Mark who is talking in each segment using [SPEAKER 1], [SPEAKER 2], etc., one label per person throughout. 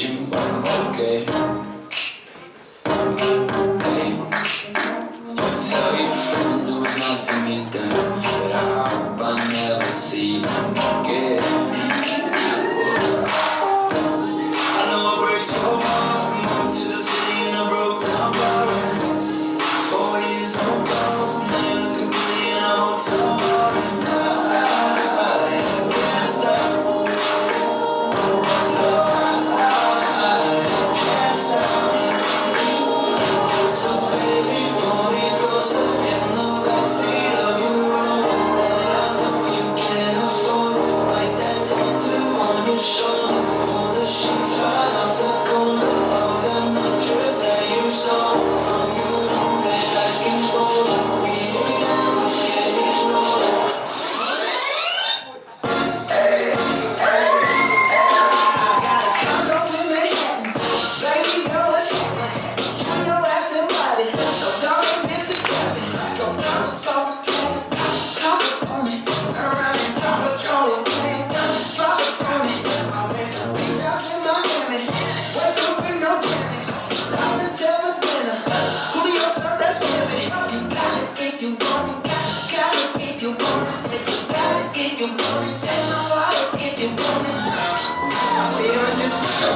[SPEAKER 1] changing, but I'm okay. Hey, you tell your friends it was nice to meet them, but I hope I never see them again. I know it breaks your heart. Moved to the city and I broke down bottom. 4 years, no calls. Now you're looking pretty in a hotel bar. And I can't stop. No, I can't stop. So baby, pull me closer. Get in the backseat of your Rover that I know you can't afford. Bite that tattoo on your shoulder. Pull the sheets right off the corner of the mattress that you saw from your roommate back in Boulder. We ain't never getting older. I got a condo in Manhattan, baby, know what's happening. You know ass and body, so don't get to grabbing. So drop it for me, turn around and drop it for me, drop it for me. I went to beach house in Miami, wake up in no jammies, lobster tail for dinner. Who yourself that's heavy? You got it if you want it, got it if you want it. Said you got it if you want it, take my wallet if you want it. I feel just put your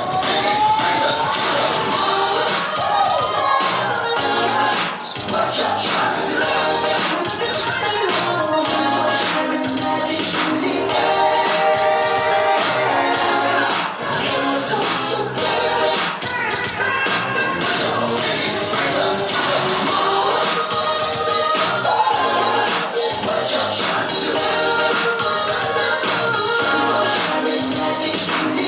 [SPEAKER 1] what y'all trying to do? Magic in the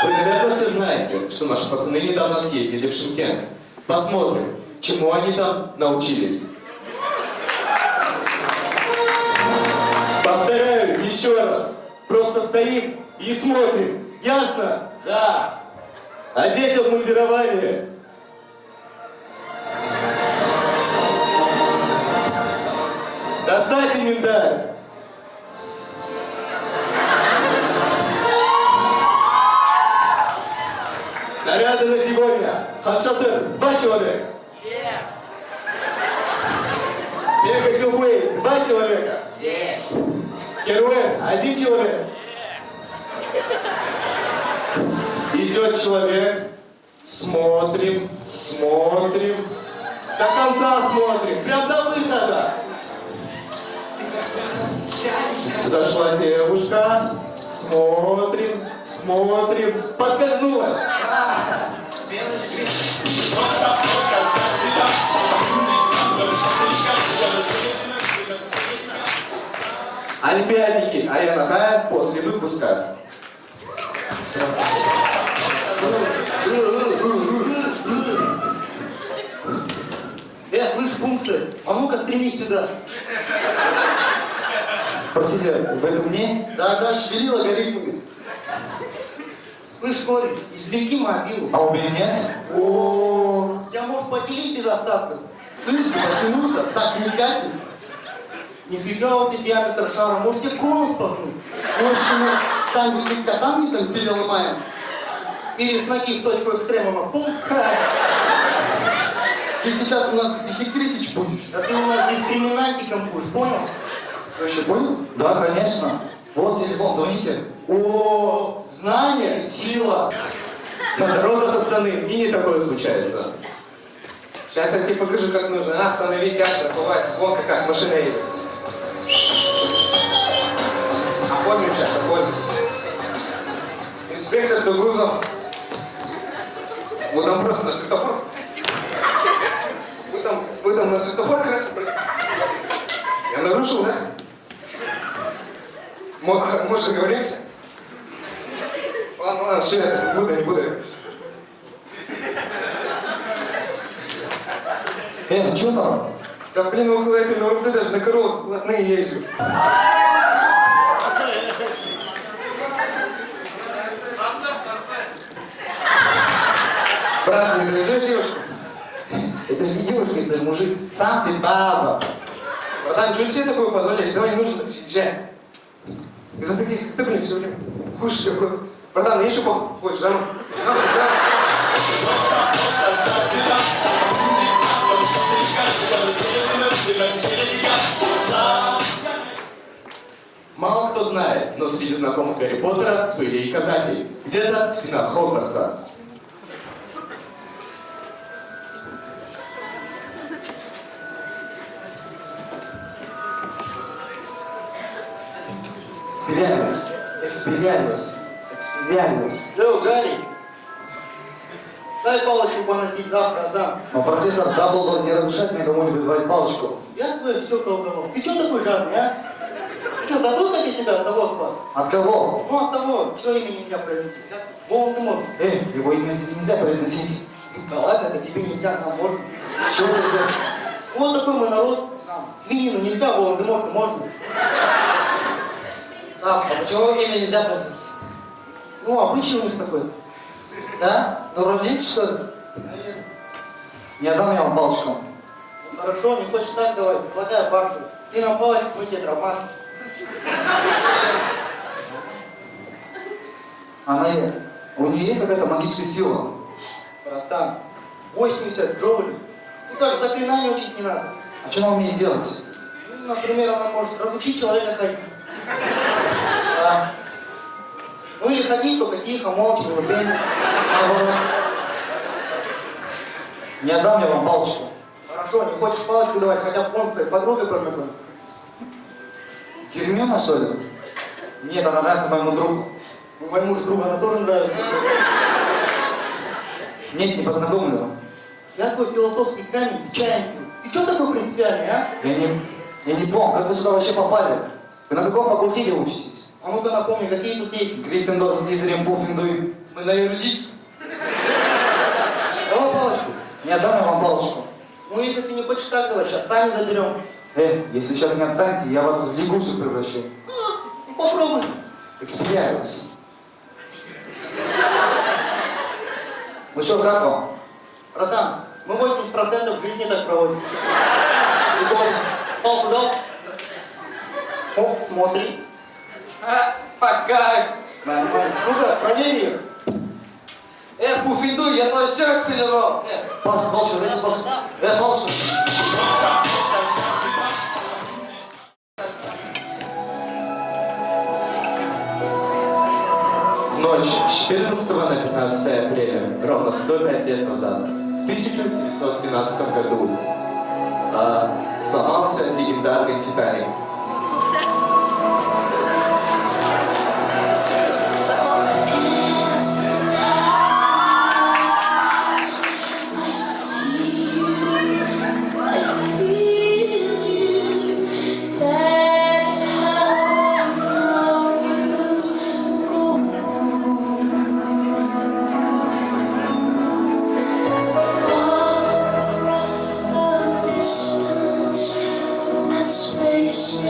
[SPEAKER 2] Вы, наверное, все знаете, что наши пацаны недавно съездили в Шымкент. Посмотрим, чему они там научились. Повторяю еще раз. Просто стоим и смотрим. Ясно? Да. Одеть обмундирование. Достать инвентарь. Наряды на сегодня. Ханшатыр 2 человека. Мега Силквей 2 человека.
[SPEAKER 1] Здесь.
[SPEAKER 2] Керуэн 1 человек. Идет человек. Смотрим, смотрим. До конца смотрим. Прям до выхода. Зашла девушка. Смотрим, смотрим. Подскользнула. Олимпиадники Аянаха после выпуска.
[SPEAKER 3] Слышь, пункты, а ну-ка стремись сюда.
[SPEAKER 2] Простите, вы это мне?
[SPEAKER 3] Да, шевелила горишками. Слышь, Коль, извлеки мобилу.
[SPEAKER 2] А у меня нет? О,
[SPEAKER 3] Тебя может поделить без остатка.
[SPEAKER 2] слышь, потянулся, так не катит.
[SPEAKER 3] Нифига у тебя диаметр шара, может тебе конус пахнуть?
[SPEAKER 2] Может, ему там котам переломаем?
[SPEAKER 3] Или с ноги в точку экстремума, пум.
[SPEAKER 2] Ты сейчас у нас десектрисыч будешь.
[SPEAKER 3] А ты у нас дискриминантиком будешь, понял?
[SPEAKER 2] Ты вообще понял? Да, конечно. Вот телефон, звоните. О, знание, сила. На дорогах Астаны и не такое случается.
[SPEAKER 4] Сейчас я тебе покажу, как нужно. Остановить тяж, оплывать. Вон как раз машина едет. Оформим сейчас, оформим. Инспектор Дугрузов. Вот там просто на светофор. Вы там на светофор красный. Я нарушил, да? Может, договоримся? Ладно, вообще, не буду.
[SPEAKER 2] ну что там?
[SPEAKER 4] Да блин, около этой норды даже на коровах блатные езжу. Брат, не довезешь девушку?
[SPEAKER 2] Это же не девушка, это же мужик. Сам ты баба.
[SPEAKER 4] Братан, что тебе такое позволяешь? Давай не нужно так съезжай. Из-за таких, как ты, блин, все время кушаешь такой. Братан, я еще хочешь, да?
[SPEAKER 2] Мало кто знает, но среди знакомых Гарри Поттера были и казахи. Где-то в стенах Хогвартса. Экспеллиармус.
[SPEAKER 3] Лео, Гарри, дай палочку поносить, завтра отдам.
[SPEAKER 2] Но профессор Дамблдор не разрешает мне кому-нибудь давать палочку.
[SPEAKER 3] Я твой все колдовал. Ты что такой жадный, а? Ты что, забыл, как я тебя от того спас?
[SPEAKER 2] От кого?
[SPEAKER 3] Ну, от того, чье имя нельзя произнести. Волан-де-Морт.
[SPEAKER 2] Его имя здесь нельзя произносить.
[SPEAKER 3] Да ладно, это тебе нельзя, нам можно.
[SPEAKER 2] С чего ты взял?
[SPEAKER 3] Вот такой мы народ. Нам свинину нельзя, Волан-де-Морта можно.
[SPEAKER 1] Сав, а почему имя нельзя произнести?
[SPEAKER 3] Ну, обычный у них такой.
[SPEAKER 1] Да? Ну, родитель, что ли?
[SPEAKER 2] Не отдам я вам палочку.
[SPEAKER 3] Ну, хорошо, не хочешь так давай, хватай парту. Ты нам палочку, мы тебе роман.
[SPEAKER 2] У нее есть какая-то магическая сила?
[SPEAKER 3] Братан, 80 джоулей. Тут даже заклинания учить не надо.
[SPEAKER 2] А что она умеет делать?
[SPEAKER 3] Ну, например, она может разучить человека ходить.
[SPEAKER 1] Да.
[SPEAKER 3] Ну или ходить только тихо, молча, не вопять.
[SPEAKER 2] Не отдам я вам палочку.
[SPEAKER 3] Хорошо, не хочешь палочку давать, хотя бы он твоей подругой познакомить.
[SPEAKER 2] С Гермионой, что ли? Нет, она нравится моему другу.
[SPEAKER 3] Ну, моему же другу она тоже нравится.
[SPEAKER 2] Нет, не познакомлю.
[SPEAKER 3] Я твой философский камень с чаем пил. Ты что такой принципиальный, а?
[SPEAKER 2] Я не помню, как вы сюда вообще попали? Вы на каком факультете учитесь?
[SPEAKER 3] А ну-ка напомни, какие тут есть.
[SPEAKER 2] Гриффиндор, Слизерин, Пуффиндуй.
[SPEAKER 1] Мы на юридическом.
[SPEAKER 3] Давай палочку.
[SPEAKER 2] Не отдам я вам палочку.
[SPEAKER 3] Ну, если ты не хочешь так давать, сейчас сами заберем.
[SPEAKER 2] Если сейчас не отстанете, я вас в лягушек превращу.
[SPEAKER 3] Ну, попробуй.
[SPEAKER 2] Экспеллиармус. Ну что, как вам?
[SPEAKER 3] Братан, мы 80% жизни так проводим. Егор, палку дал? О, смотри.
[SPEAKER 1] По кайф.
[SPEAKER 3] Нормально. Ну-ка, проверь их.
[SPEAKER 1] Пуффиндуй, я твое все экспеллировал.
[SPEAKER 2] Палочку, дайте палочку. Палочку. Ночь с 14 на 15 апреля, ровно 105 лет назад, в 1912 году, сломался легендарный «Титаник».
[SPEAKER 5] Space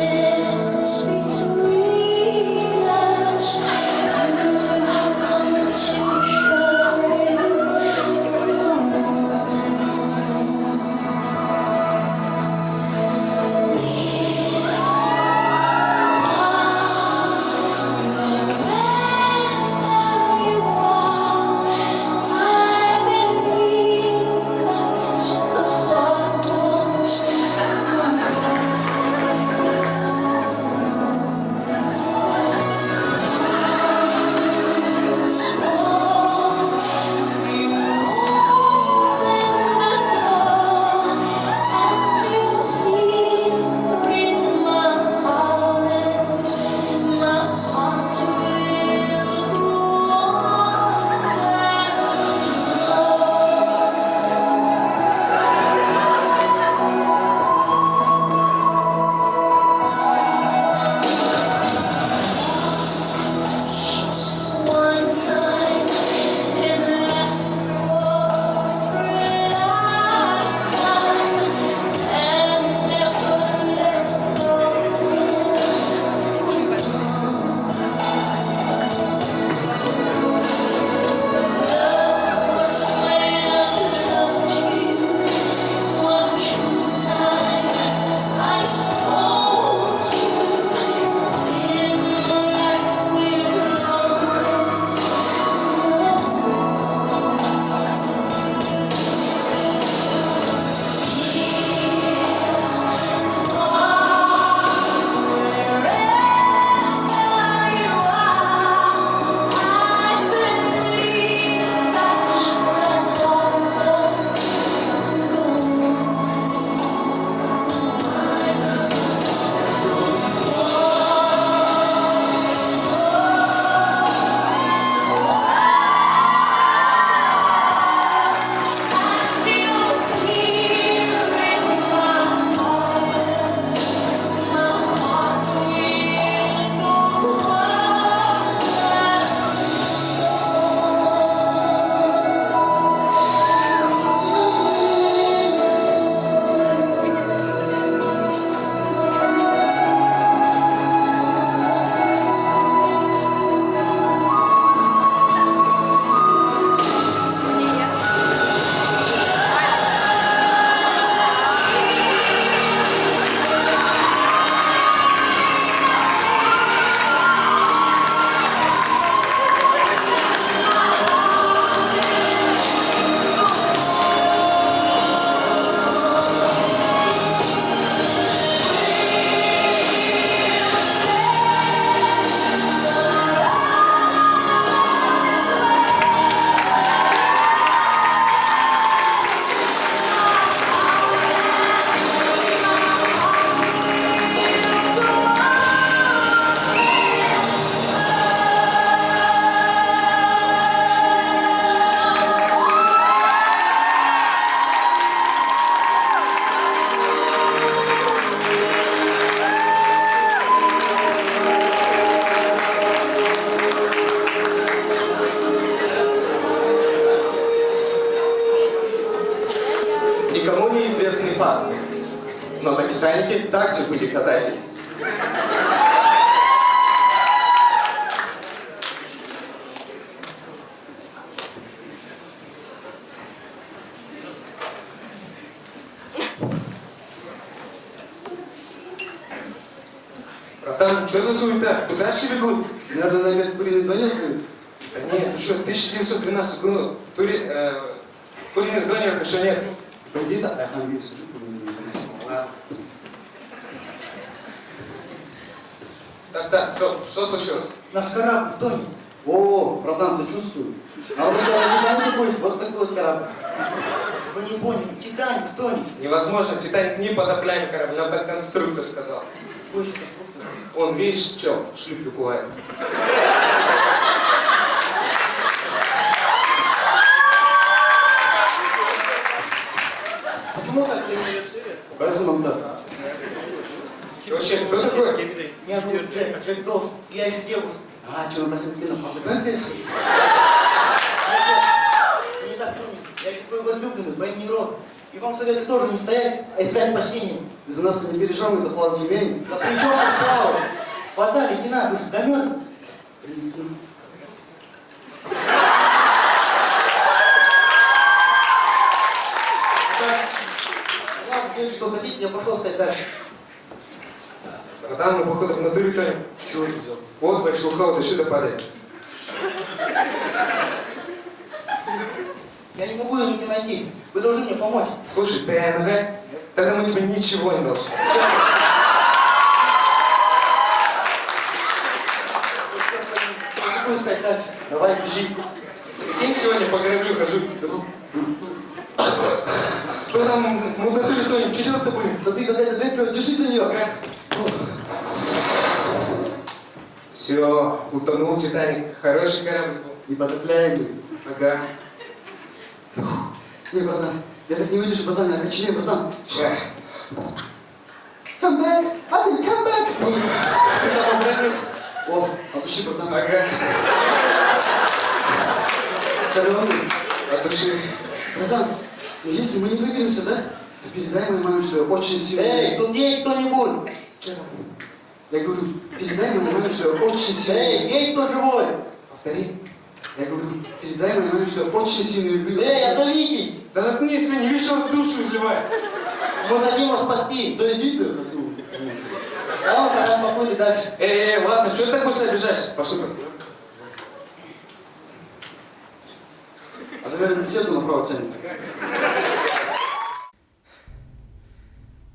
[SPEAKER 2] никому неизвестный факт. Но на Титанике также были казахи.
[SPEAKER 4] Братан, что за суета? Куда все бегут?
[SPEAKER 3] Наверное, на опять куриный донер будет?
[SPEAKER 4] Да нет, ну что, 1913 году. Куриных донеров еще нет.
[SPEAKER 3] Пойди, да, я сам скажу,
[SPEAKER 4] Так, стоп, что случилось?
[SPEAKER 3] Наш корабль тонет. О, братан, сочувствую. А вот если на Титанике будет вот такой вот корабль. Вы не поняли, Титаник тонет.
[SPEAKER 4] Невозможно, Титаник не потопляемый корабль, нам так конструктор сказал. Он, видишь, чел, в шлюпке плавает.
[SPEAKER 3] Почему так ты? Покажи нам так.
[SPEAKER 4] И вообще, кто такой?
[SPEAKER 3] Меня зовут Джек Дов, я из девушки. А, что, на косинский на пасаканский? Не так понял, я еще такой возлюбленный, двойной рост. И вам советую тоже не стоять, а искать спасение. Ты за нас не пережал, мы это плавать умеем. Да при чем тут плавать? Вода ледяная, вы же замерзли. Ладно, делайте, что хотите, я пошел искать дальше.
[SPEAKER 4] Братан, мы походу в натуре тонем.
[SPEAKER 3] Чего ты взял?
[SPEAKER 4] Вот большой ухал, ты сюда падает.
[SPEAKER 3] Я не могу ее нигде найти. Вы должны мне помочь.
[SPEAKER 4] Слушай, ты ага, тогда мы тебе ничего не должны.
[SPEAKER 3] Я не буду искать дальше. Давай, бежи.
[SPEAKER 4] Я сегодня по кораблю хожу. Что там, мы в натуре тонем, что делать-то будем?
[SPEAKER 3] Да ты какая-то дверь прям, держись за нее.
[SPEAKER 4] Все, утонул Титаник. Хороший корабль был.
[SPEAKER 3] Непотопляемый.
[SPEAKER 4] Ага.
[SPEAKER 3] Не, братан, я так не выдержу, братан, я коченею, братан.
[SPEAKER 4] Ща.
[SPEAKER 3] Come back! Adi, come back! О, от души, братан.
[SPEAKER 4] Ага.
[SPEAKER 3] Соленый.
[SPEAKER 4] От души.
[SPEAKER 3] Братан, ну если мы не выберемся, да, то передай моей маме, что я очень сильный. Эй, тут есть кто-нибудь?
[SPEAKER 4] Что там?
[SPEAKER 3] Я говорю, передай моей маме, что я очень сильный. Эй, есть кто живой?
[SPEAKER 4] Повтори.
[SPEAKER 3] Я говорю, передай моей маме, что я очень сильно люблю. Эй, отдалитесь!
[SPEAKER 4] Да заткнись, не видишь, что душу изливает.
[SPEAKER 3] Мы хотим вас спасти. Да иди ты, хочу. Ладно, тогда поплыли дальше.
[SPEAKER 4] Эй, ладно, что ты так быстро обижаешься? Пошли.
[SPEAKER 3] А ты, наверное, где-то направо тянет.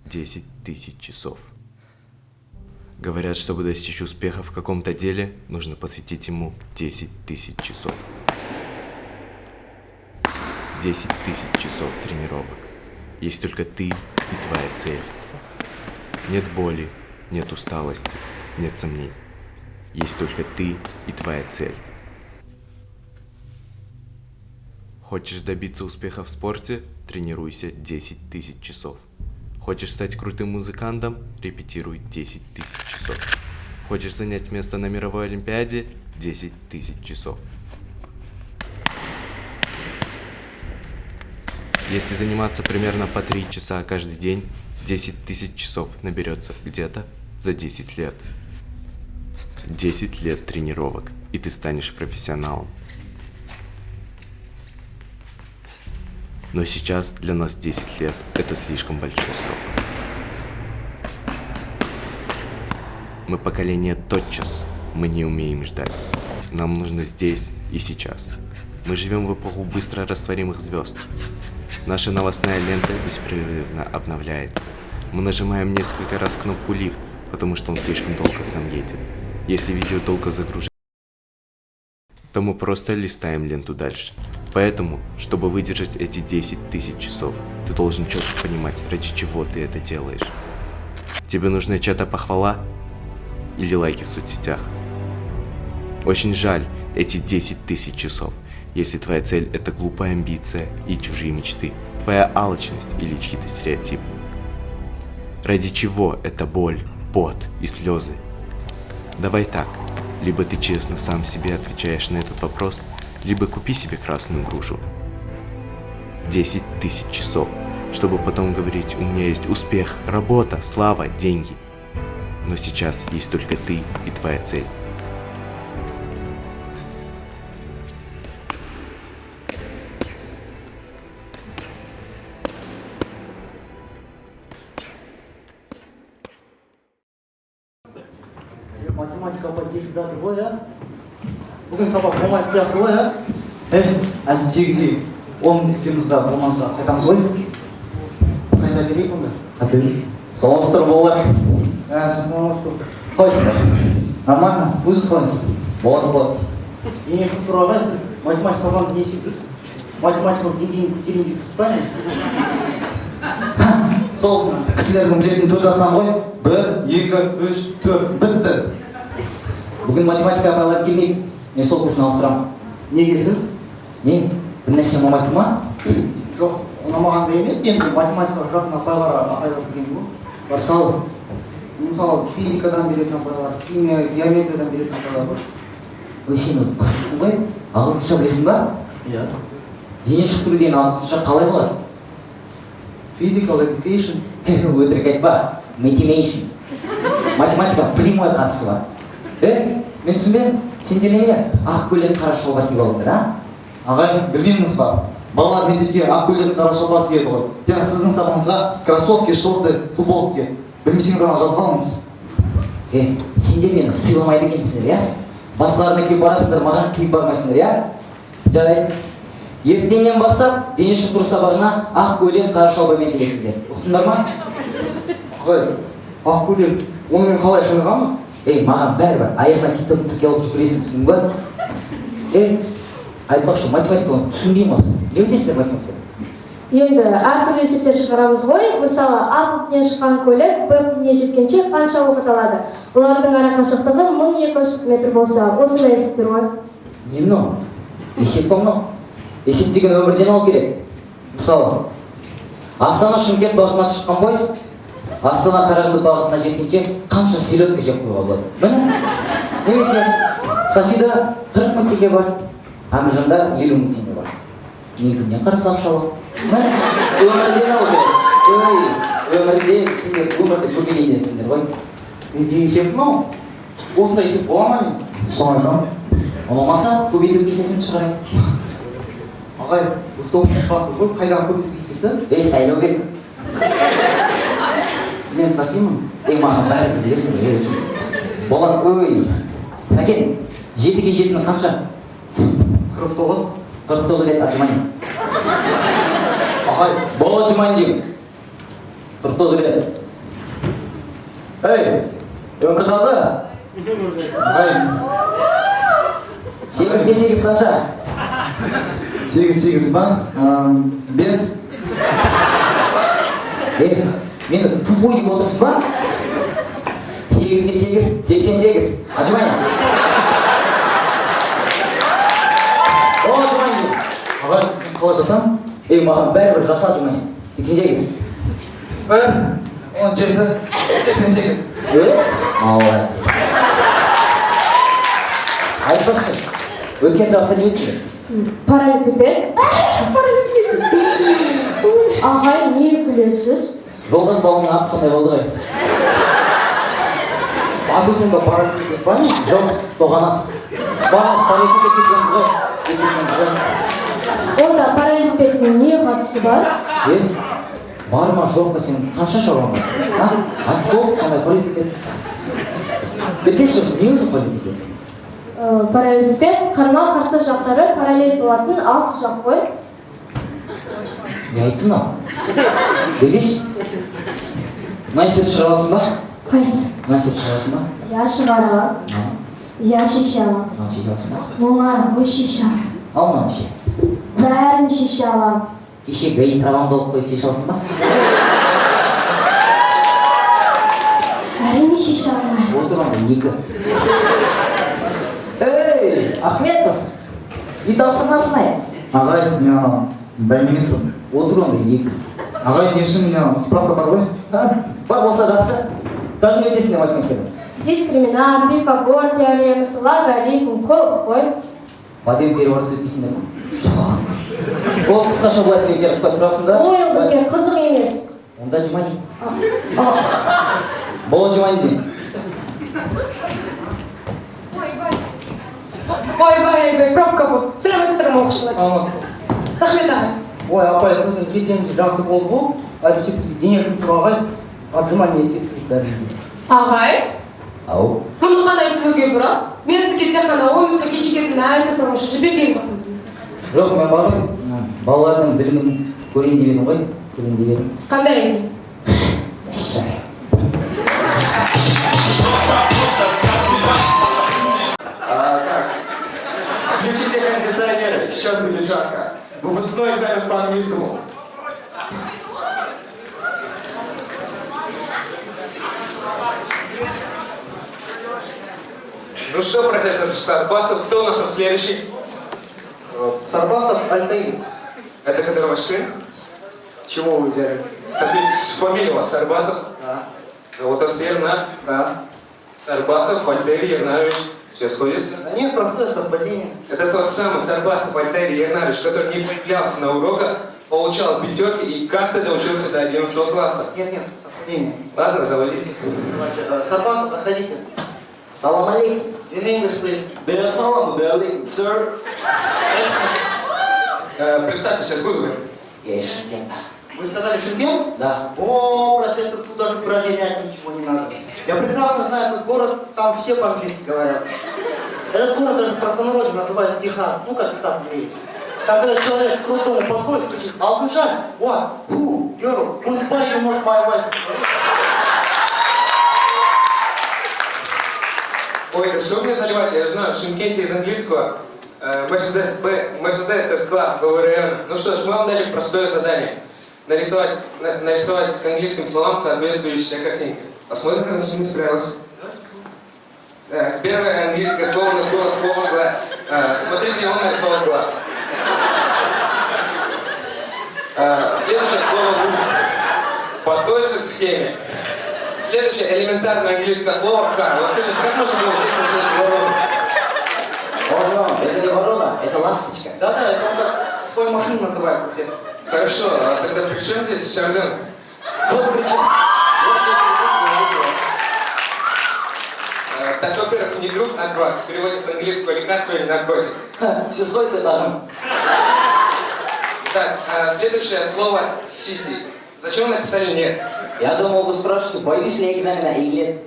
[SPEAKER 5] 10 тысяч часов. Говорят, чтобы достичь успеха в каком-то деле, нужно посвятить ему 10 тысяч часов. 10 тысяч часов тренировок. Есть только ты и твоя цель. Нет боли, нет усталости, нет сомнений. Есть только ты и твоя цель. Хочешь добиться успеха в спорте? Тренируйся 10 тысяч часов. Хочешь стать крутым музыкантом? Репетируй 10 тысяч часов. Хочешь занять место на мировой олимпиаде? 10 тысяч часов. Если заниматься примерно по 3 часа каждый день, 10 тысяч часов наберется где-то за 10 лет. 10 лет тренировок, и ты станешь профессионалом. Но сейчас для нас 10 лет – это слишком большой срок. Мы поколение тотчас, мы не умеем ждать. Нам нужно здесь и сейчас. Мы живем в эпоху быстро растворимых звезд. Наша новостная лента беспрерывно обновляется. Мы нажимаем несколько раз кнопку «Лифт», потому что он слишком долго к нам едет. Если видео долго загружается, то мы просто листаем ленту дальше. Поэтому, чтобы выдержать эти 10 тысяч часов, ты должен четко понимать, ради чего ты это делаешь. Тебе нужна чья-то похвала или лайки в соцсетях. Очень жаль эти 10 тысяч часов, если твоя цель это глупая амбиция и чужие мечты, твоя алчность или чьи-то стереотипы. Ради чего это боль, пот и слезы? Давай так, либо ты честно сам себе отвечаешь на этот вопрос, либо купи себе красную грушу. 10 тысяч часов. чтобы потом говорить: у меня есть успех, работа, слава, деньги. Но сейчас есть только ты и твоя цель.
[SPEAKER 3] Математика по 10 да другой, а? Бүгін сабақ болмай сияқты ғой, а?
[SPEAKER 2] әдеттегідей 10-імізді болмаса қайтамыз ғой.
[SPEAKER 3] Қайта берейік онда.
[SPEAKER 2] Қайтайын.
[SPEAKER 6] Саламатсыздар балалар.
[SPEAKER 2] Қалайсыздар? Нормально? Өзіңіз қалайсыз?
[SPEAKER 6] Болады.
[SPEAKER 3] Ене сұрағайсыз, математикадан не істеп жүрсіз? Математикалық деңгейін көтерейін деп тұрсыз ба не?
[SPEAKER 2] Сол кісілердің білетін төрт асан ғой. 1, 2, 3, 4, бітті.
[SPEAKER 6] Бүгін математика апайлар келмейді. Мен сол кісіні ауыстырамын.
[SPEAKER 3] Не келсіз?
[SPEAKER 6] Не? Бір нәрсе ұнамайды ма?
[SPEAKER 3] Жоқ, ұнамаған да емес, енді математикаға жақын апайлар келген ғой.
[SPEAKER 6] Бар сал.
[SPEAKER 3] Мысалы, физикадан беретін апайлар, химия, геометриядан беретін апайлар бар.
[SPEAKER 6] Ой, сен қызсың ғой? Ағылшынша білесің ба?
[SPEAKER 3] Иә.
[SPEAKER 6] Дене шынықтыру деген ағылшынша қалай болады?
[SPEAKER 3] Physical education.
[SPEAKER 6] Өтірік айтпа. Matemation. Математика прямой қатысы бар. Мен түсінбедім. Сендер неге ақ көйлек қара шалбар киіп алыңдар, а?
[SPEAKER 2] Ағай, білмейміз ба? Балалар мектепке ақ көйлек қара шалбар киеді ғой. Тек сіздің сапыңызға кроссовки, шорты, футболки. Білмесеңіз ғана жазып алыңыз.
[SPEAKER 6] Сендер мені сыйламайды екенсіңдер, иә? Басқаларына киіп барасыңдар, маған киіп бармайсыңдар, иә? Жарайды. Ертеңнен бастап дене шынықтыру сабағына ақ көйлек қара шалбармен келесіңдер. Ұқтыңдар ма?
[SPEAKER 3] Ағай, ақ көйлек, онымен қалай шынығамыз?
[SPEAKER 6] Маған бәрібір, аяғына киттің түске алып жүгіресің, түсіндің ба? Айтпақшы, математиканы түсінбеймін осы. Не өтесіздер математика?
[SPEAKER 7] Енді әртүрлі есептер шығарамыз ғой. Мысалы, А пунктіне шыққан көлік Б пунктіне жеткенше қанша уақыт алады? Олардың ара қашықтығы 1200 метр болса, осындай есептер ғой.
[SPEAKER 6] Не мынау? Есеп па мынау? Есеп деген өмірден алу керек. Мысалы, Астана Шымкент бағытына шыққан пойыз Астана Қарағанды бағытына жеткенше қанша селедка жеп қоюға болады? Міне. Немесе Софида 40 мың теңге бар, Әміржанда 50 мың теңге бар. Мен кімнен қарызға ақша аламын? Міне, өмірден алу керек. Өмірде сендер өмірді көбейтесіңдер ғой.
[SPEAKER 3] Не есеп мынау? Осындай есеп бола ма не?
[SPEAKER 2] Соны айтамын.
[SPEAKER 6] Болмаса көбейту кестесін шығарайын.
[SPEAKER 3] Ағай, біз 9 класты ғой, қайдағы көбейту кестесі?
[SPEAKER 6] Сайлау керек.
[SPEAKER 3] Мен Сафимын.
[SPEAKER 6] Маған бәрі білесің. Болат, Сәкен, 7-ге 7-ні қанша?
[SPEAKER 3] 49.
[SPEAKER 6] 49 рет отжимание.
[SPEAKER 3] Ағай,
[SPEAKER 6] Бол отжимание деймін. 49 рет. Өмір қазы?
[SPEAKER 2] Ағай,
[SPEAKER 6] 8-ге 8 қанша?
[SPEAKER 2] 8 ба? 5.
[SPEAKER 6] Мені тупой деп отырсыз ба? 8-ге 8, 88. Отжимание. Бол отжимание деймін.
[SPEAKER 2] Ағай, қалай жасам?
[SPEAKER 6] Маған бәрібір жаса отжимание. 88.
[SPEAKER 2] 17, 88.
[SPEAKER 6] Аллай. Айтпақшы, өткен сабақта не өттіңдер?
[SPEAKER 7] Параллелепипед. Ағай, не күлесіз?
[SPEAKER 6] Жолдас балының аты сондай болды ғой.
[SPEAKER 3] аты сонда параллелепипед ба не?
[SPEAKER 6] Жоқ, тоғанас. Барыңыз параллелепипед кеткенсіз ғой.
[SPEAKER 7] Онда параллелепипедтің не қатысы бар?
[SPEAKER 6] Бар ма жоқ па сен қанша шаруаң бар? Айтты болып сондай параллелепипед. Беркеші сіз не өзің параллелепипед?
[SPEAKER 7] Параллелепипед қарама-қарсы жақтары параллель болатын алты жақ қой.
[SPEAKER 6] Не айтты мынау? Беркеші? Мына есепті шығара аласың ба?
[SPEAKER 7] Қайсы?
[SPEAKER 6] Мына есепті шығара аласың ба?
[SPEAKER 7] Я шығара алам. Я шеше алам.
[SPEAKER 6] Мынаны шеше аласың ба?
[SPEAKER 7] Мұңа шеше алам.
[SPEAKER 6] Ал мынаны ше.
[SPEAKER 7] Бәрін шеше алам.
[SPEAKER 6] Кеше гаи праваңды алып қойып шеше аласың ба?
[SPEAKER 7] Әрине шеше алмай.
[SPEAKER 6] Отыр онда 2. Ахметов, и тапсырмасын айт.
[SPEAKER 2] Ағай, мен анау дайын емеспін.
[SPEAKER 6] Отыр онда 2.
[SPEAKER 2] Ағай, не үшін менде справка бар ғой?
[SPEAKER 6] Бар болса жақсы. Қандай өтесің деп математикадан?
[SPEAKER 7] Дискриминант, Пифагор теоремасы, логарифм көп қой.
[SPEAKER 6] Подъем переворот өтпейсіңдер ма? Ол қысқаша былай сөйлеп қойып тұрасың да.
[SPEAKER 7] ой ол бізге қызық емес.
[SPEAKER 6] Онда Джумани. Бол Джумани деймін.
[SPEAKER 7] Ойбай, пробка бұл. Сәлеметсіздер ме оқушылар? Рахмет аға.
[SPEAKER 3] Ой, апай, сіздің келгеніңіз жақсы болды ғой. Әйтсе дене шынықтыру ағай, отжимание етсек бәрін.
[SPEAKER 7] Ағай,
[SPEAKER 6] Ау.
[SPEAKER 7] мұны қандай түсуге бұра? Мен сізге тек қана 10 минутқа кешігетінін айта салыңызшы, жіберген жоқпын.
[SPEAKER 6] Жоқ, мен бардым. Балалардың білімін көрейін деп едім ғой. Көрейін деп едім.
[SPEAKER 7] Қандай екен?
[SPEAKER 2] Включите кондиционеры, сейчас будет жарко. Выпускной экзамен по английскому.
[SPEAKER 4] Ну что, профессор Сарбасов, кто у нас там следующий?
[SPEAKER 3] Сарбасов Альтаир.
[SPEAKER 4] Это который ваш сын?
[SPEAKER 3] С чего вы взяли?
[SPEAKER 4] Так ведь фамилия у вас Сарбасов.
[SPEAKER 3] Да.
[SPEAKER 4] Зовут вас верно.
[SPEAKER 3] Да.
[SPEAKER 4] Сарбасов Альтаир Ернарович. Все сходится?
[SPEAKER 3] Да нет, простое совпадение.
[SPEAKER 4] Это тот самый Сарбасов Альтаир Ернарович, который не появлялся на уроках, получал пятерки и как-то доучился до 11 класса.
[SPEAKER 3] Нет, совпадение.
[SPEAKER 4] Ладно, заводите.
[SPEAKER 3] Сарбасов, проходите.
[SPEAKER 6] Салам алейкум.
[SPEAKER 3] In English, please.
[SPEAKER 2] Да салам алейкум, сэр.
[SPEAKER 4] Представьтесь, откуда вы?
[SPEAKER 6] Я из Шымкента.
[SPEAKER 3] Вы сказали Шымкент?
[SPEAKER 6] Да.
[SPEAKER 3] О, профессор, тут даже проверять ничего не надо. Я прекрасно знаю этот город, там все по-английски говорят. Этот город даже в простонародье называется Дихан. Ну, как так говорит. Там, когда человек к крутому подходит, кричит, Алтушай, what, who, girl, goodbye, you not my wife.
[SPEAKER 4] Ой, да что мне заливать? Я же знаю, в Шымкенте из английского Mercedes S-класс, ВВРН. Ну что ж, мы вам дали простое задание. Нарисовать к английским словам соответствующие картинки. Посмотрим, как он с ними справился. Так, первое английское слово у нас было слово glass. Смотрите, он нарисовал глаз. Следующее слово wood. По той же схеме. Следующее элементарное английское слово car. Вот скажите, как можно было здесь назвать ворону?
[SPEAKER 6] О, это не ворона, это ласточка.
[SPEAKER 3] Да-да, это он так свою машину называет, профессор.
[SPEAKER 4] Хорошо, а тогда при чем здесь шардон?
[SPEAKER 6] Вот причем.
[SPEAKER 4] Так, во-первых, не друг, а враг. В переводе с английского лекарство или наркотик.
[SPEAKER 6] Все сходится даже.
[SPEAKER 4] Так, следующее слово city. Зачем написали нет?
[SPEAKER 6] Я думал, вы спрашиваете, боюсь ли я экзамена или нет.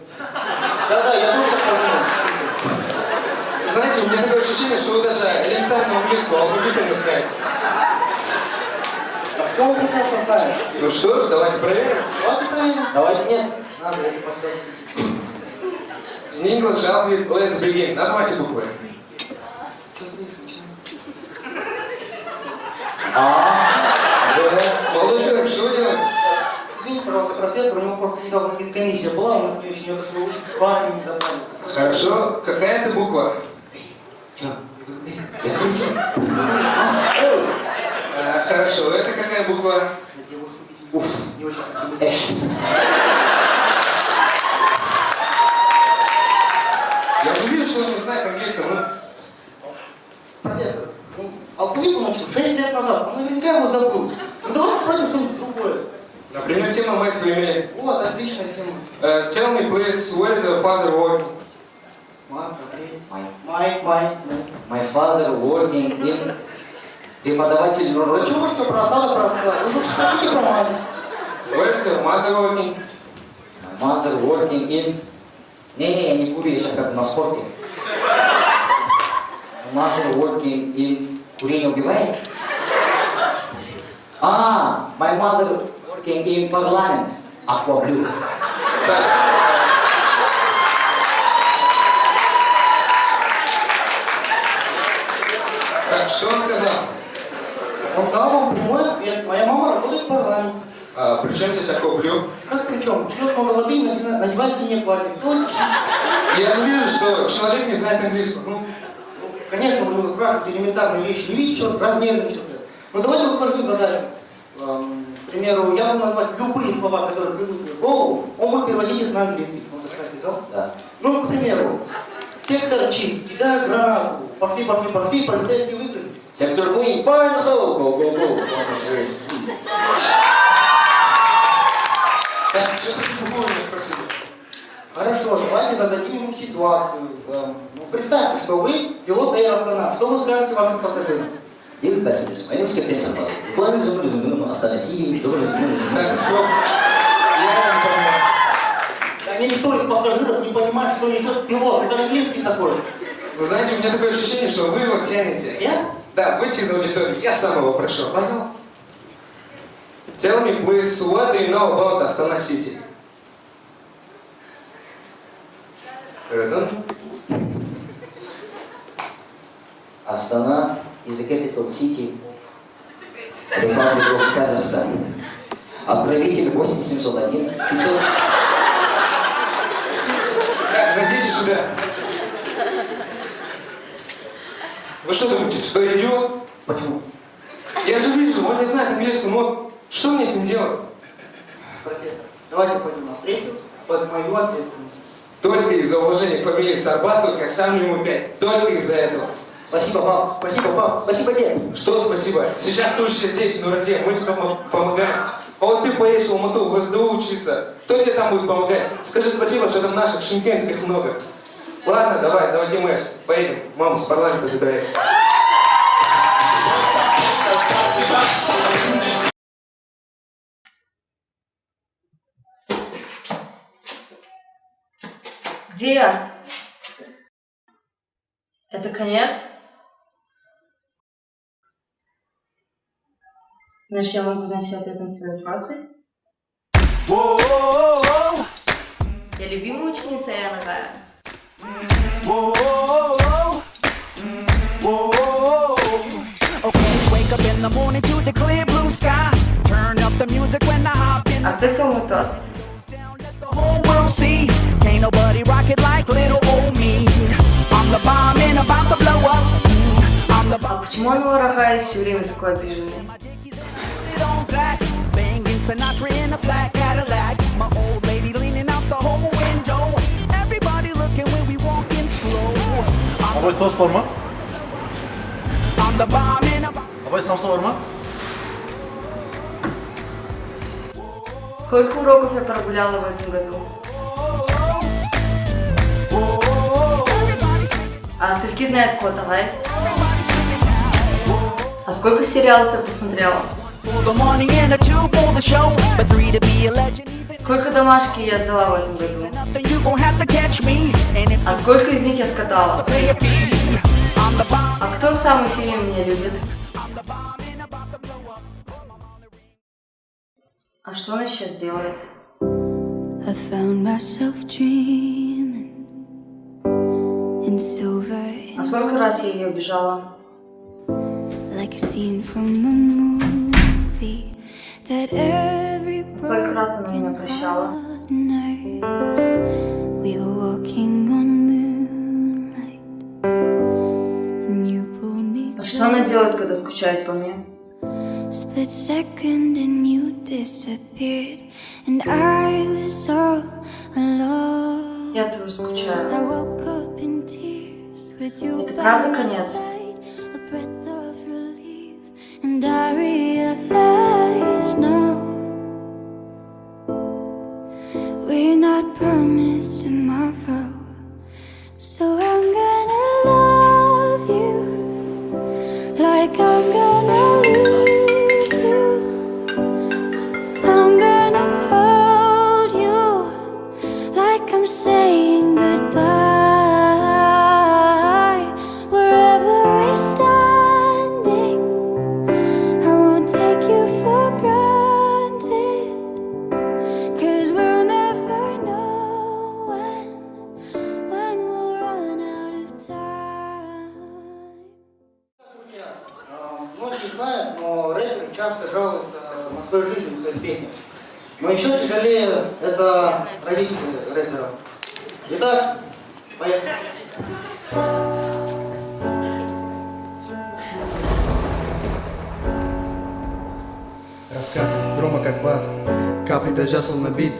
[SPEAKER 3] Да-да, я тоже так подумал.
[SPEAKER 4] Знаете, у меня такое ощущение, что вы даже элементарного английского алфавита не знаете.
[SPEAKER 3] А кто он прекрасно знает?
[SPEAKER 4] Ну что ж, давайте проверим.
[SPEAKER 3] Давайте проверим.
[SPEAKER 6] Давайте нет.
[SPEAKER 3] Надо, я не поставлю.
[SPEAKER 4] In English alphabet, let's begin. Назвайте буквы.
[SPEAKER 3] Что ты начинаешь?
[SPEAKER 4] Молодой человек, что вы делаете?
[SPEAKER 3] Извините, пожалуйста, профессор, у него просто недавно комиссия была, он ее еще не отошел учить, парни не добавили.
[SPEAKER 4] Хорошо, какая это буква?
[SPEAKER 6] Че? Я кричу.
[SPEAKER 4] Хорошо, это какая буква?
[SPEAKER 3] Я девушку видел.
[SPEAKER 6] Уф.
[SPEAKER 3] Не очень красивая.
[SPEAKER 4] Я же вижу, что он не знает английского. Ну,
[SPEAKER 3] Профессор, алфавит он учил 6 лет назад, он наверняка его забыл. Ну давайте против что-нибудь другое.
[SPEAKER 4] например, тема Mike Family.
[SPEAKER 3] Вот, отличная тема.
[SPEAKER 4] Tell me, please, where is your father working?
[SPEAKER 3] Марк, Майк.
[SPEAKER 6] My father working in... Преподаватель
[SPEAKER 3] Да
[SPEAKER 6] урока.
[SPEAKER 3] чего вы все про отца, про отца? Вы лучше спросите про мать.
[SPEAKER 4] Where is your mother working?
[SPEAKER 6] My mother working in... Не-не, я не курю, я сейчас как на спорте. My mother working in... Курение убивает? My mother working in parliament. Aqua blue.
[SPEAKER 4] Так, что он сказал?
[SPEAKER 3] Он дал вам прямой ответ. Моя мама работает в парламенте.
[SPEAKER 4] При чем здесь акоплю?
[SPEAKER 3] Как при чем? Пьет много воды и надевает синее платье. Точно.
[SPEAKER 4] Я же вижу, что человек не знает английского. Ну,
[SPEAKER 3] Конечно, вы него спрашиваете элементарные вещи. Не видите, что разнервничался. Но давайте выходим задачу. К примеру, я буду назвать любые слова, которые придут мне в голову, он будет переводить их на английский. Он так сказал?
[SPEAKER 6] Да.
[SPEAKER 3] Ну, к примеру, сектор Чи, кидают гранату. Пошли, полицейские выкрыли.
[SPEAKER 6] Сектор Блин, файл! let's go, go, go, go. What is this?
[SPEAKER 4] Спасибо.
[SPEAKER 3] Хорошо, давайте зададим ему ситуацию. Ну, представьте, что вы пилот Air Astana. Что вы скажете вашим пассажирам?
[SPEAKER 6] Dear passengers, my name is Captain Sarpas. Flying is number Astana City.
[SPEAKER 4] Так, стоп. Я не понимаю.
[SPEAKER 3] Да никто из пассажиров не понимает, что несет пилот. Это английский такой.
[SPEAKER 4] Вы знаете, у меня такое ощущение, что вы его тянете.
[SPEAKER 3] Я?
[SPEAKER 4] Да, выйти из аудитории. Я сам его прошу.
[SPEAKER 3] Пожалуйста.
[SPEAKER 4] Tell me, please, what do you know about Astana City? Pardon?
[SPEAKER 6] Astana is the capital city of Republic of Kazakhstan. Отправитель 8701 500...
[SPEAKER 4] Так, зайдите сюда. Вы что думаете, что я идиот?
[SPEAKER 3] Почему?
[SPEAKER 4] Я же вижу, он не знает английского, но что мне с ним делать?
[SPEAKER 3] Профессор, давайте пойдем навстречу под мою ответственность.
[SPEAKER 4] Только из-за уважения к фамилии Сарбас, только я ставлю ему 5. Только из-за этого.
[SPEAKER 6] Спасибо, пап.
[SPEAKER 3] Спасибо, пап.
[SPEAKER 6] Спасибо, дед.
[SPEAKER 4] Что спасибо? Сейчас ты учишься здесь, в Нураде, мы тебе помогаем. А вот ты поедешь в Алмату, в СДУ учиться. Кто тебе там будет помогать? Скажи спасибо, что там наших шимкенских много. Ладно, давай, заводи МЭС. Поедем. Маму с парламента забирай.
[SPEAKER 8] Где я? Это конец? Значит, я могу знать ответ на свои вопросы? Я любимая ученица Янага. А кто самый тост?
[SPEAKER 9] Can't nobody rock it like little old me. I'm the bomb and about to blow up. I'm the
[SPEAKER 8] А почему он Варахай все время такой обиженный?
[SPEAKER 9] banging Sinatra in a black Cadillac. My old lady leaning out the whole window. Everybody looking when we walking slow.
[SPEAKER 10] Абай тост бар ма?
[SPEAKER 9] I'm the bomb and about.
[SPEAKER 10] Абай самса бар ма?
[SPEAKER 8] Сколько уроков я прогуляла в этом году? А скольки знает кот Агай? А сколько сериалов я посмотрела? Сколько домашки я сдала в этом году? А сколько из них я скатала? А кто самый сильно меня любит? А что она сейчас делает?
[SPEAKER 11] I found myself dreaming in silver,
[SPEAKER 8] А сколько раз я ее обижала?
[SPEAKER 11] like a scene from a movie that every
[SPEAKER 8] Сколько раз она меня прощала?
[SPEAKER 11] night we were walking on moonlight and you pulled me
[SPEAKER 8] А что она делает, когда скучает по мне?
[SPEAKER 11] split second and you disappeared and I was all alone.
[SPEAKER 8] Я тоже skучаю.
[SPEAKER 11] I woke up in tears with you
[SPEAKER 8] Это
[SPEAKER 11] by
[SPEAKER 8] правда
[SPEAKER 11] my
[SPEAKER 8] конец?
[SPEAKER 11] side, a breath of relief, and I realize now we're not promised tomorrow, so I'm gonna love you like I'm gonna lose you. I'm gonna hold you like I'm saying goodbye. Wherever we're standing, I won't take you for granted, 'cause we'll never know when we'll run out of time.
[SPEAKER 3] Друзья, многие знают, но рэперы часто жалуются на свою жизнь в своих песнях. Но еще тяжелее это родители рэперов. Итак, поехали.
[SPEAKER 2] Раскаты грома как бас, капли дождя словно бит.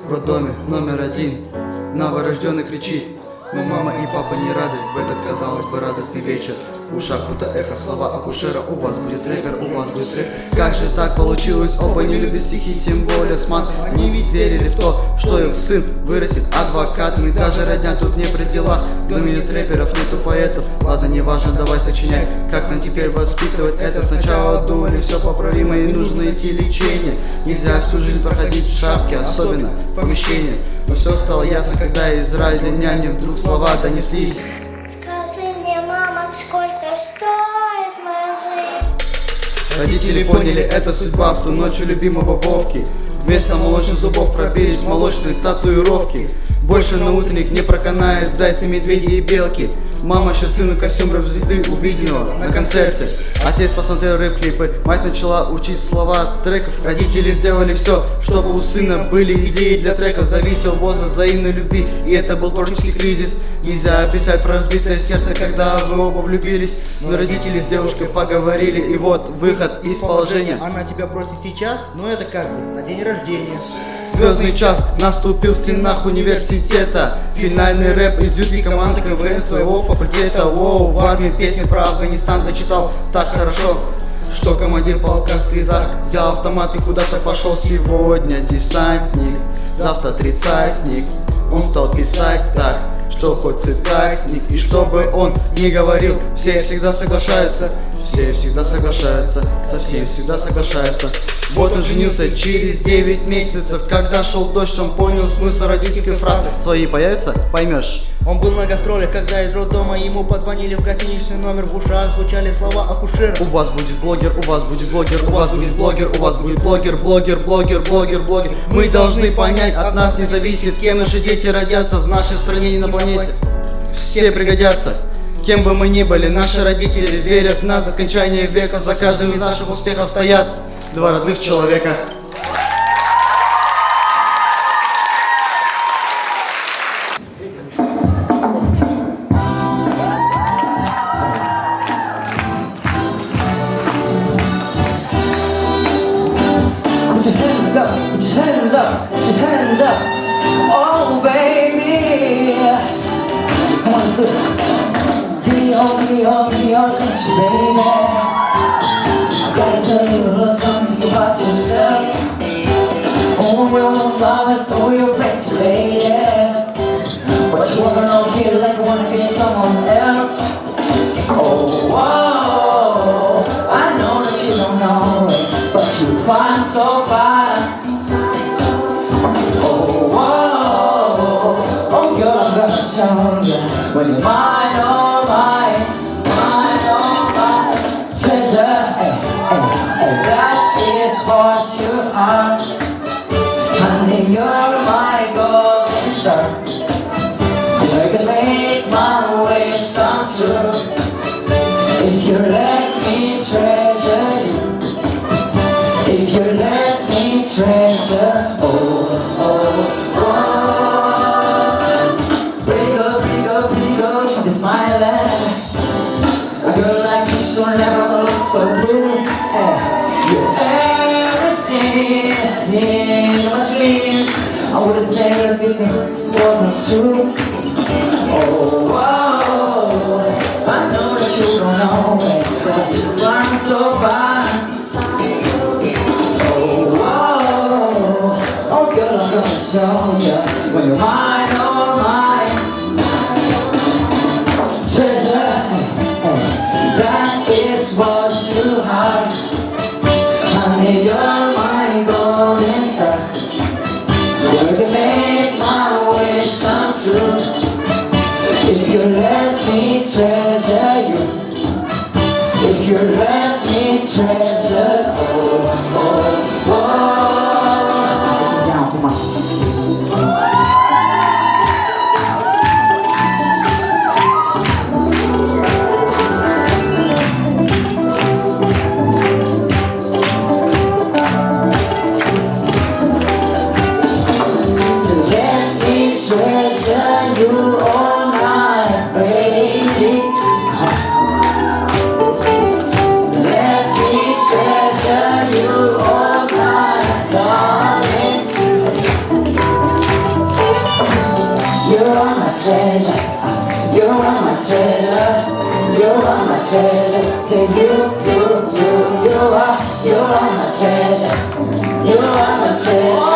[SPEAKER 2] В роддоме номер 1 новорожденный кричит, но мама и папа не рады в этот, казалось бы, радостный вечер.
[SPEAKER 12] В ушах будто эхо, слова акушера. У вас будет рэпер, у вас будет рэп. Как же так получилось? Оба не любят стихи, тем более смат. Они ведь верили в то, что их сын вырастет адвокатом. И даже родня тут не при делах. В доме нет рэперов, нету поэтов. Ладно, не важно, давай сочиняй. Как нам теперь воспитывать это? Сначала думали, все поправимо и нужно идти лечение. Нельзя всю жизнь проходить в шапке, особенно в помещении. Но все стало ясно, когда из радио няни вдруг слова донеслись.
[SPEAKER 11] Скажи мне, мама, сколько стоит моя жизнь?
[SPEAKER 12] Родители поняли, это судьба. В ту ночь у любимого Вовки вместо молочных зубов пробились молочные татуировки. Больше на утренник не проканает зайцы, медведи и белки. Мама еще сыну костюм рэп-звезды увидела на концерте. Отец посмотрел рэп-клипы, мать начала учить слова треков. Родители сделали все, чтобы у сына были идеи для треков. Зависел возраст взаимной любви, и это был творческий кризис. Нельзя описать про разбитое сердце, когда вы оба влюбились. Но родители с девушкой поговорили, и вот выход из положения.
[SPEAKER 3] Она тебя бросит сейчас, но это как бы на день рождения.
[SPEAKER 12] Звездный час наступил в стенах университета. Финальный рэп из юной команды КВН своего факультета. Воу, в армии песни про Афганистан зачитал так хорошо, что командир полка в слезах взял автомат и куда-то пошел. Сегодня десантник, завтра тридцатник. Он стал писать так, что хоть цитатник. И чтобы он не говорил, все всегда соглашаются. Все всегда соглашаются, со всем всегда соглашаются. Вот он женился через 9 месяцев. Когда шел дождь, он понял смысл родительской фразы. Свои появятся, поймешь.
[SPEAKER 3] Он был на гастролях, когда из роддома ему позвонили в гостиничный номер. В ушах звучали слова акушера.
[SPEAKER 12] У вас будет блогер, у вас будет блогер, у вас будет блогер, у вас будет блогер, блогер, блогер, блогер, блогер. Мы должны понять, от нас не зависит, кем наши дети родятся в нашей стране и на планете. Все пригодятся. Кем бы мы ни были, наши родители верят в нас до скончания века. За каждым из наших успехов стоят два родных человека.
[SPEAKER 1] Put your hands up, put your hands up, put your hands up. Oh baby, come on, let's do it. Give me your attention, baby. I gotta tell you a little something about yourself. Oh, we're one flowers, oh, you're pretty, lady. But you wanna know here like you wanna be someone else. Oh, whoa, I know that you don't know it, but you find so fine. Oh, whoa, oh girl, I'm gonna show you when you're mine, oh mine, mine, oh mine. Treasure, that is what you are. Honey, you're my golden star. You can make my wish come true. If you let me treasure you, if you let me treasure, oh, oh, oh. Brigo, it's my land. A girl like you should never look so blue. You everything is in my dreams. I wouldn't say if it wasn't true. Oh, whoa, I know that you don't know it, but you find so fine. Oh, whoa, oh girl, I'm gonna show you when you're mine, oh mine. Treasure, that is what you are. Honey, you're my golden star. You can make my wish come true. If you let me treasure you, if you let me treasure, oh, oh, oh. Down, come on.
[SPEAKER 6] treasure. Say you are my treasure. You are my treasure.